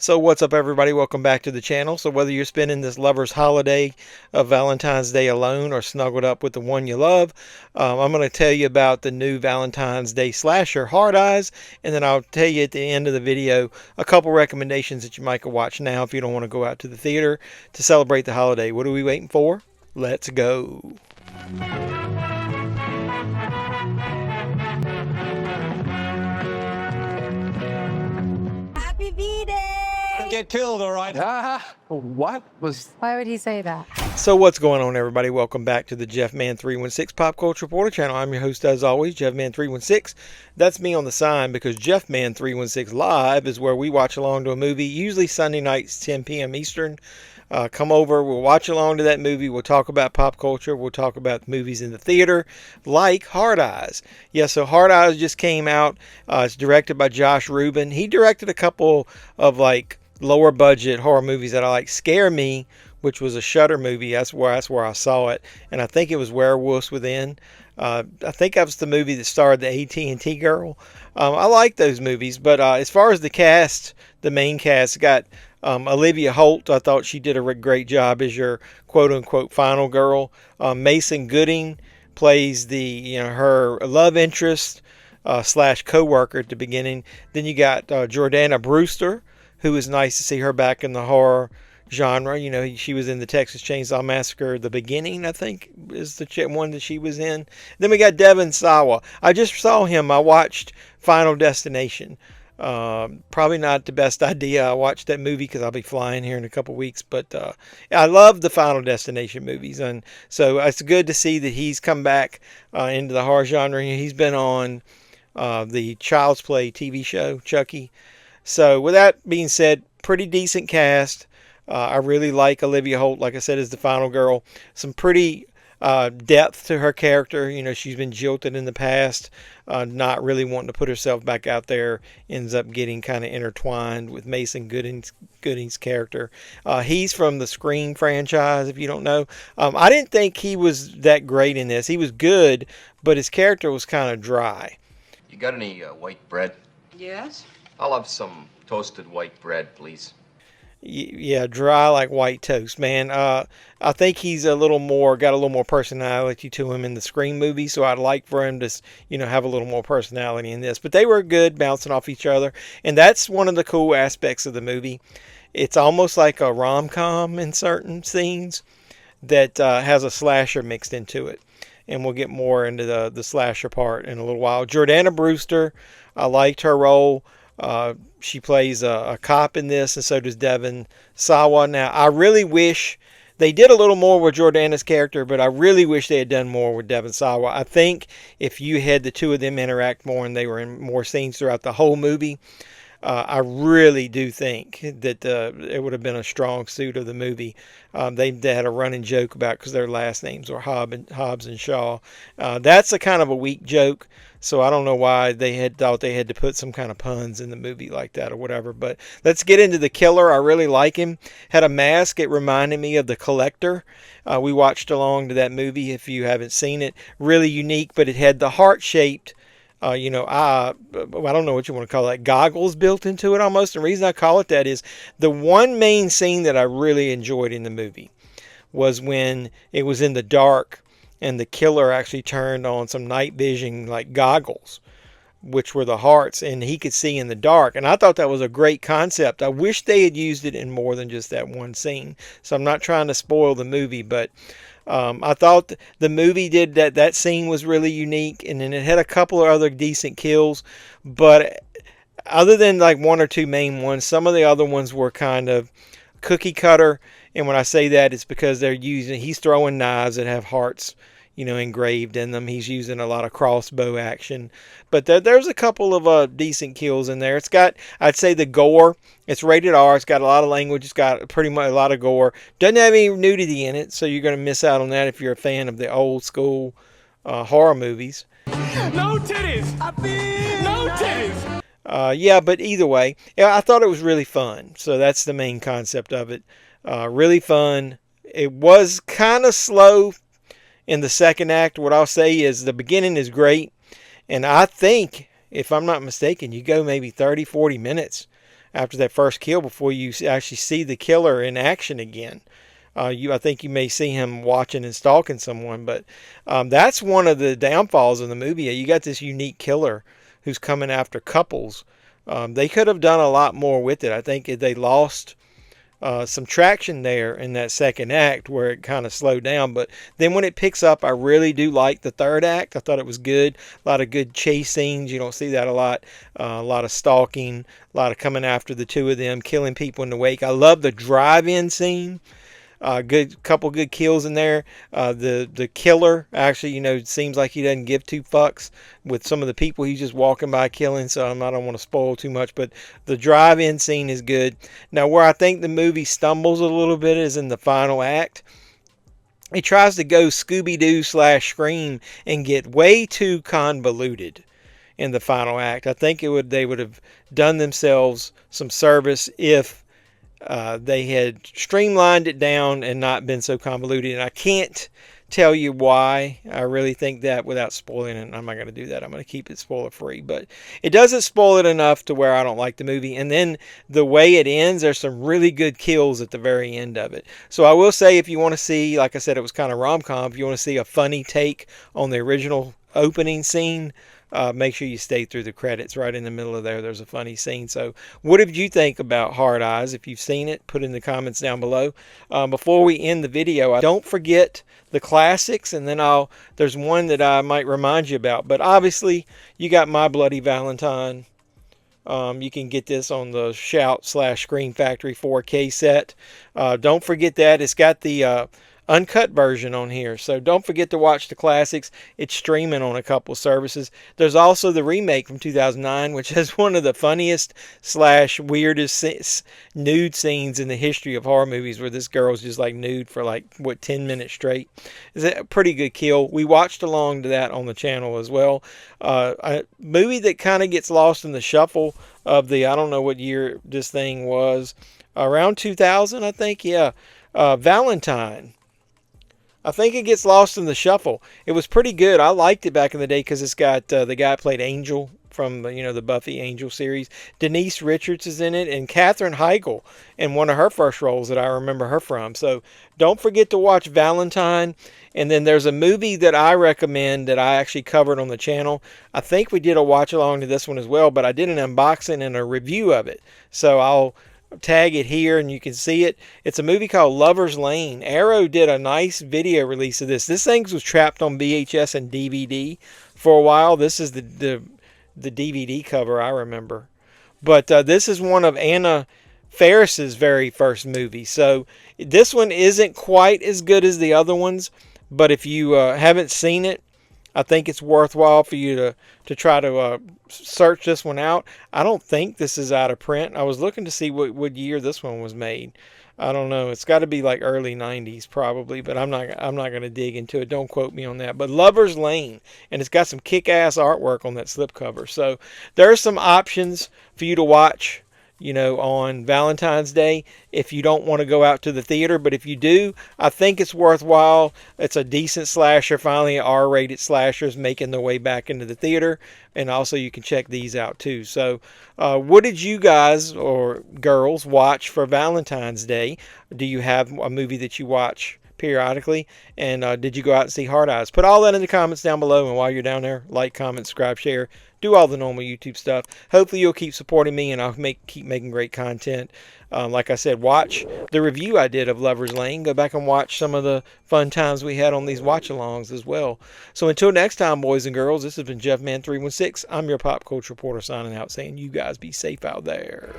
So what's up, everybody? Welcome back to the channel. So whether you're spending this lover's holiday of Valentine's Day alone or snuggled up with the one you love, I'm going to tell you about the new Valentine's Day slasher, Hard Eyes, and then I'll tell you at the end of the video a couple recommendations that you might go watch now if you don't want to go out to the theater to celebrate the holiday. What are we waiting for? Let's go. Happy V-Day! Get killed, all right? What was... Why would he say that? So what's going on, everybody? Welcome back to the JeffMan316 Pop Culture Reporter channel. I'm your host, as always, JeffMan316. That's me on the sign because JeffMan316 Live is where we watch along to a movie, usually Sunday nights, 10 p.m. Eastern. Come over, we'll watch along to that movie, we'll talk about pop culture, we'll talk about movies in the theater, like Hard Eyes. Yeah, so Hard Eyes just came out. It's directed by Josh Rubin. He directed a couple of like lower budget horror movies that I like. Scare Me, which was a Shudder movie. That's where I saw it, and I think it was Werewolves Within. I think that was the movie that starred the AT&T girl. I like those movies, but as far as the cast, the main cast got Olivia Holt. I thought she did a great job as your quote-unquote final girl. Mason Gooding plays her love interest slash co-worker at the beginning. Then you got Jordana Brewster, who is nice to see her back in the horror genre. You know, she was in the Texas Chainsaw Massacre, The Beginning, I think, is the one that she was in. Then we got Devon Sawa. I just saw him. I watched Final Destination. Probably not the best idea. I watched that movie because I'll be flying here in a couple weeks, but I love the Final Destination movies, and so it's good to see that he's come back into the horror genre. He's been on the Child's Play TV show, Chucky. So with that being said, pretty decent cast. I really like Olivia Holt, like I said, as the final girl. Some pretty depth to her character. You know, she's been jilted in the past, not really wanting to put herself back out there, ends up getting kind of intertwined with Mason Gooding's character. He's from the Scream franchise, if you don't know. I didn't think he was that great in this. He was good, but his character was kind of dry. You got any white bread? Yes? I'll have some toasted white bread, please. Yeah, dry like white toast, man. I think he's got a little more personality to him in the Scream movie, so I'd like for him to, have a little more personality in this. But they were good, bouncing off each other, and that's one of the cool aspects of the movie. It's almost like a rom-com in certain scenes that has a slasher mixed into it, and we'll get more into the slasher part in a little while. Jordana Brewster, I liked her role. She plays a cop in this, and so does Devon Sawa. Now, I really wish they did a little more with Jordana's character, but I really wish they had done more with Devon Sawa. I think if you had the two of them interact more and they were in more scenes throughout the whole movie, I really do think that it would have been a strong suit of the movie. They had a running joke about, because their last names were Hobbs and Shaw. That's a kind of a weak joke, so I don't know why they had thought they had to put some kind of puns in the movie like that or whatever. But let's get into the killer. I really like him. Had a mask. It reminded me of The Collector. We watched along to that movie if you haven't seen it. Really unique, but it had the heart-shaped I don't know what you want to call that, goggles built into it almost. The reason I call it that is the one main scene that I really enjoyed in the movie was when it was in the dark and the killer actually turned on some night vision like goggles, which were the hearts, and he could see in the dark. And I thought that was a great concept. I wish they had used it in more than just that one scene. So I'm not trying to spoil the movie, but I thought the movie did that scene was really unique, and then it had a couple of other decent kills, but other than like one or two main ones, some of the other ones were kind of cookie cutter. And when I say that, it's because he's throwing knives that have hearts, engraved in them. He's using a lot of crossbow action, but there's a couple of decent kills in there. It's got, I'd say, the gore. It's rated R. It's got a lot of language. It's got pretty much a lot of gore. Doesn't have any nudity in it, so you're going to miss out on that if you're a fan of the old school horror movies. No titties! No titties! Yeah, but either way, I thought it was really fun. So that's the main concept of it. Really fun. It was kind of slow in the second act. What I'll say is the beginning is great, and I think, if I'm not mistaken, you go maybe 30-40 minutes after that first kill before you actually see the killer in action again. I think you may see him watching and stalking someone, but that's one of the downfalls of the movie. You got this unique killer who's coming after couples. They could have done a lot more with it. I think they lost some traction there in that second act where it kind of slowed down. But then when it picks up, I really do like the third act. I thought it was good. A lot of good chase scenes. You don't see that a lot. A lot of stalking, a lot of coming after the two of them, killing people in the wake. I love the drive-in scene. Couple good kills in there. The killer actually, seems like he doesn't give two fucks with some of the people he's just walking by killing. So I don't want to spoil too much, but the drive-in scene is good. Now, where I think the movie stumbles a little bit is in the final act. He tries to go Scooby-Doo / Scream and get way too convoluted in the final act. I think they would have done themselves some service if they had streamlined it down and not been so convoluted. And I can't tell you why. I really think that without spoiling it. I'm not going to do that. I'm going to keep it spoiler free. But it doesn't spoil it enough to where I don't like the movie. And then the way it ends, there's some really good kills at the very end of it. So I will say, if you want to see, like I said, it was kind of rom-com. If you want to see a funny take on the original opening scene, make sure you stay through the credits. Right in the middle of there's a funny scene. So what did you think about Hard Eyes? If you've seen it, put in the comments down below. Before we end the video, don't forget the classics, and then there's one that I might remind you about. But obviously, you got My Bloody Valentine. You can get this on the Shout / Screen Factory 4K set. Don't forget that. It's got the uncut version on here, so don't forget to watch the classics. It's streaming on a couple of services. There's also the remake from 2009, which has one of the funniest / weirdest nude scenes in the history of horror movies, where this girl's just like nude for 10 minutes straight. It's a pretty good kill. We watched along to that on the channel as well. A movie that kind of gets lost in the shuffle of I don't know what year this thing was, around 2000, I think. Yeah, Valentine. I think it gets lost in the shuffle. It was pretty good. I liked it back in the day because it's got the guy who played Angel from the Buffy Angel series. Denise Richards is in it, and Katherine Heigl in one of her first roles that I remember her from. So don't forget to watch Valentine. And then there's a movie that I recommend that I actually covered on the channel. I think we did a watch along to this one as well, but I did an unboxing and a review of it. So I'll tag it here and you can see it. It's a movie called Lover's Lane. Arrow did a nice video release of this. This thing was trapped on VHS and DVD for a while. This is the DVD cover I remember. But this is one of Anna Faris's very first movies. So this one isn't quite as good as the other ones, but if you haven't seen it, I think it's worthwhile for you to try to search this one out. I don't think this is out of print. I was looking to see what year this one was made. I don't know. It's got to be like early 90s probably, but I'm not going to dig into it. Don't quote me on that. But Lover's Lane, and it's got some kick-ass artwork on that slipcover. So there are some options for you to watch, on Valentine's Day if you don't want to go out to the theater. But if you do, I think it's worthwhile. It's a decent slasher. Finally, R-rated slashers making their way back into the theater. And also you can check these out too. So what did you guys or girls watch for Valentine's Day? Do you have a movie that you watch periodically? And did you go out and see Hard Eyes? Put all that in the comments down below. And while you're down there, like, comment, subscribe, share. Do all the normal YouTube stuff. Hopefully you'll keep supporting me and I'll keep making great content. Like I said, watch the review I did of Lover's Lane. Go back and watch some of the fun times we had on these watch-alongs as well. So until next time, boys and girls, this has been JeffMan316. I'm your pop culture reporter signing out, saying you guys be safe out there.